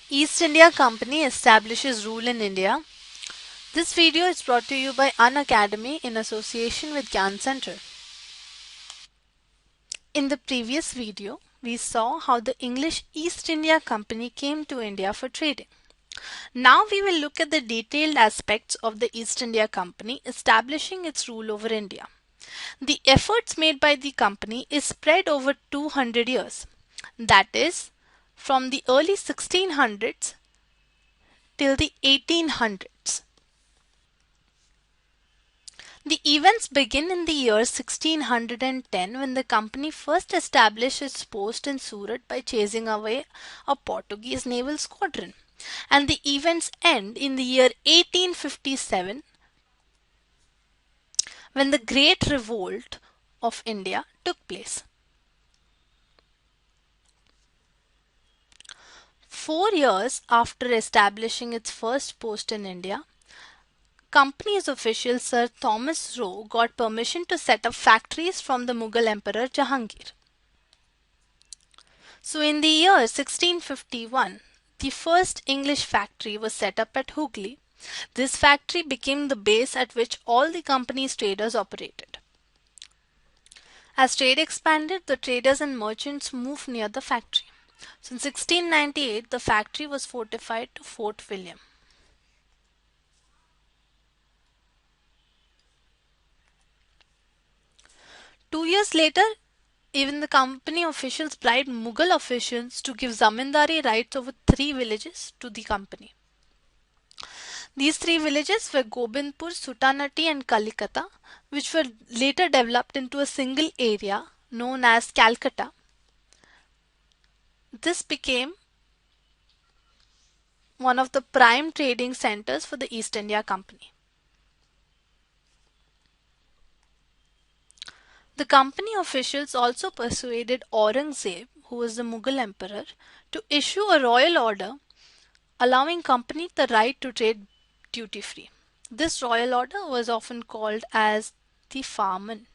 East India Company establishes rule in India. This video is brought to you by Unacademy in association with Gyan Center. In the previous video, we saw how the English East India Company came to India for trading. Now we will look at the detailed aspects of the East India Company establishing its rule over India. The efforts made by the company is spread over 200 years. That is, from the early 1600s till the 1800s. The events begin in the year 1610 when the company first established its post in Surat by chasing away a Portuguese naval squadron, and the events end in the year 1857 when the Great Revolt of India took place. 4 years after establishing its first post in India, company's official Sir Thomas Roe got permission to set up factories from the Mughal Emperor Jahangir. So in the year 1651, the first English factory was set up at Hooghly. This factory became the base at which all the company's traders operated. As trade expanded, the traders and merchants moved near the factory. So in 1698, the factory was fortified to Fort William. Two years later, even the company officials bribed Mughal officials to give zamindari rights over 3 villages to the company. These 3 villages were Gobindpur, Sutanati and Kalikata, which were later developed into a single area known as Calcutta. This became one of the prime trading centers for the East India Company. The company officials also persuaded Aurangzeb, who was the Mughal emperor, to issue a royal order allowing company the right to trade duty-free. This royal order was often called as the Farman.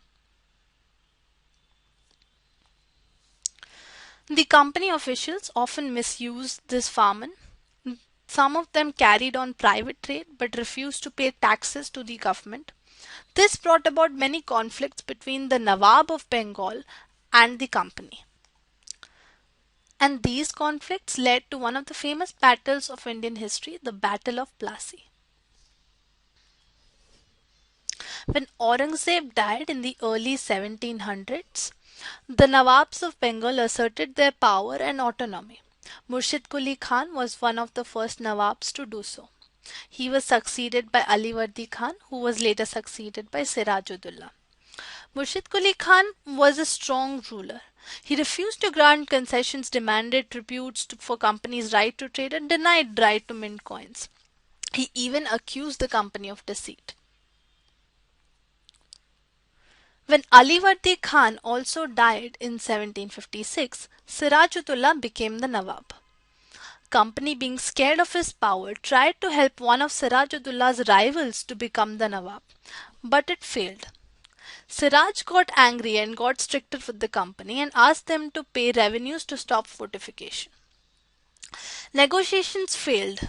The company officials often misused this Farman. Some of them carried on private trade but refused to pay taxes to the government. This brought about many conflicts between the Nawab of Bengal and the company. And these conflicts led to one of the famous battles of Indian history, the Battle of Plassey. When Aurangzeb died in the early 1700s, the Nawabs of Bengal asserted their power and autonomy. Murshid Quli Khan was one of the first Nawabs to do so. He was succeeded by Alivardi Khan, who was later succeeded by Sirajudullah. Murshid Quli Khan was a strong ruler. He refused to grant concessions, demanded tributes for companies' right to trade, and denied right to mint coins. He even accused the company of deceit. When Alivardi Khan also died in 1756, Sirajudullah became the Nawab. Company, being scared of his power, tried to help one of Sirajuddaullah's rivals to become the Nawab, but it failed. Siraj got angry and got stricter with the company and asked them to pay revenues to stop fortification. Negotiations failed.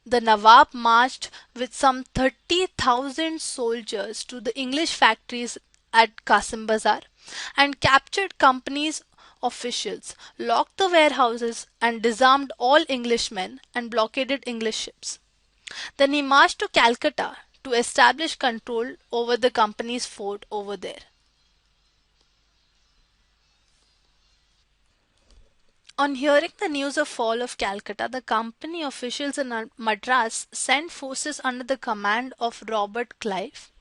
The Nawab marched with some 30,000 soldiers to the English factories at Qasim Bazar and captured company's officials, locked the warehouses and disarmed all Englishmen and blockaded English ships. Then he marched to Calcutta to establish control over the company's fort over there. On hearing the news of fall of Calcutta, the company officials in Madras sent forces under the command of Robert Clive,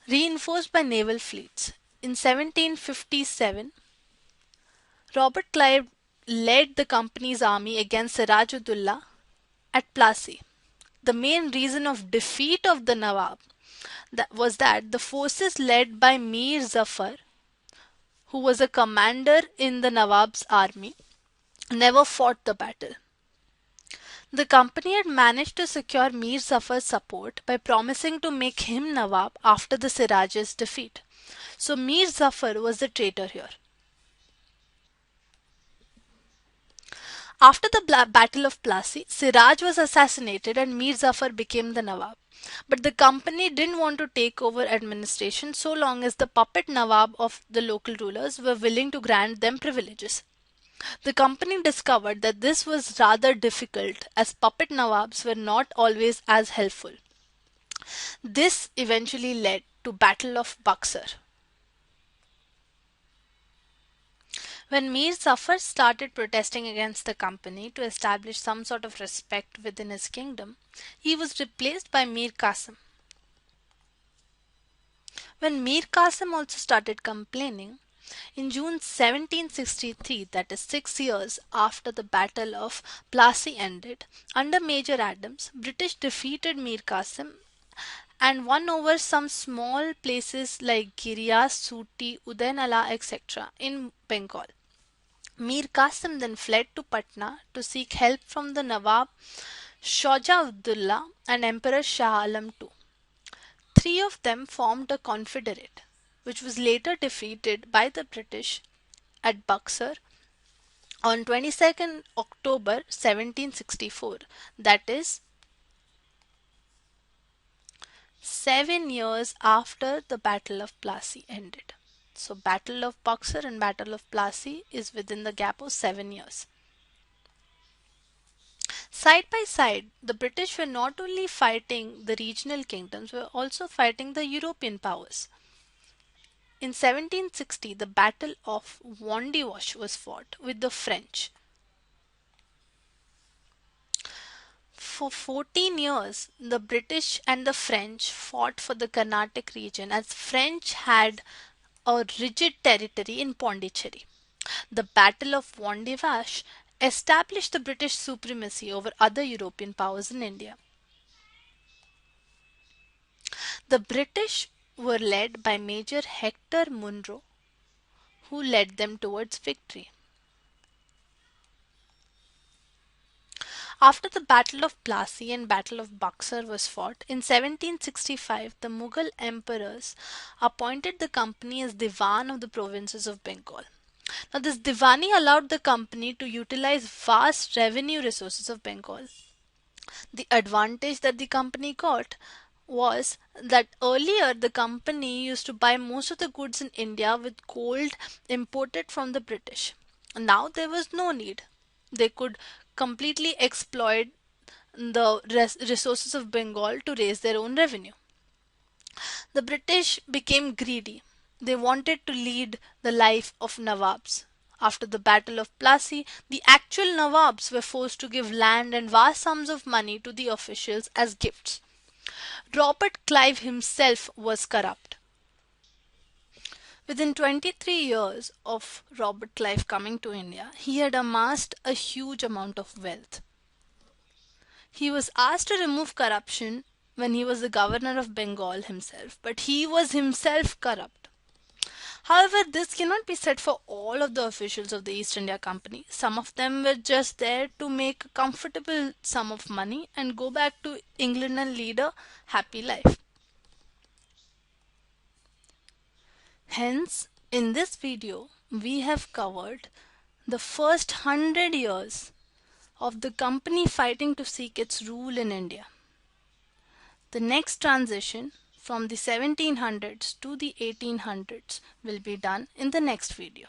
reinforced by naval fleets. In 1757, Robert Clive led the company's army against Sirajudullah at Plassey. The main reason of defeat of the Nawab was that the forces led by Mir Zafar, who was a commander in the Nawab's army, never fought the battle. The company had managed to secure Mir Zafar's support by promising to make him Nawab after the Siraj's defeat. So Mir Zafar was the traitor here. After the Battle of Plassey, Siraj was assassinated and Mir Zafar became the Nawab. But the company didn't want to take over administration so long as the puppet Nawab of the local rulers were willing to grant them privileges. The company discovered that this was rather difficult as puppet Nawabs were not always as helpful. This eventually led to Battle of Buxar. When Mir Zafar started protesting against the company to establish some sort of respect within his kingdom, he was replaced by Mir Qasim. When Mir Qasim also started complaining, in June 1763, that is 6 years after the Battle of Plassey ended, under Major Adams, British defeated Mir Qasim and won over some small places like Giriya, Suti, Udainala, etc. in Bengal. Mir Qasim then fled to Patna to seek help from the Nawab Shoja Abdullah and Emperor Shah Alam II. Three of them formed a confederate, which was later defeated by the British at Buxar on 22nd October 1764, that is 7 years after the Battle of Plassey ended. So Battle of Buxar and Battle of Plassey is within the gap of 7 years. Side by side, the British were not only fighting the regional kingdoms, were also fighting the European powers. In 1760, the Battle of Wandiwash was fought with the French. For 14 years, the British and the French fought for the Carnatic region as French had a rigid territory in Pondicherry. The Battle of Wandiwash established the British supremacy over other European powers in India. The British were led by Major Hector Munro, who led them towards victory. After the Battle of Plassey and Battle of Buxar was fought, in 1765 the Mughal emperors appointed the company as Diwan of the provinces of Bengal. Now this Diwani allowed the company to utilize vast revenue resources of Bengal. The advantage that the company got was that earlier the company used to buy most of the goods in India with gold imported from the British. Now there was no need. They could completely exploit the resources of Bengal to raise their own revenue. The British became greedy. They wanted to lead the life of Nawabs. After the Battle of Plassey, the actual Nawabs were forced to give land and vast sums of money to the officials as gifts. Robert Clive himself was corrupt. Within 23 years of Robert Clive coming to India, he had amassed a huge amount of wealth. He was asked to remove corruption when he was the governor of Bengal himself, but he was himself corrupt. However, this cannot be said for all of the officials of the East India Company. Some of them were just there to make a comfortable sum of money and go back to England and lead a happy life. Hence, in this video, we have covered the first 100 years of the company fighting to seek its rule in India. The next transition from the 1700s to the 1800s will be done in the next video.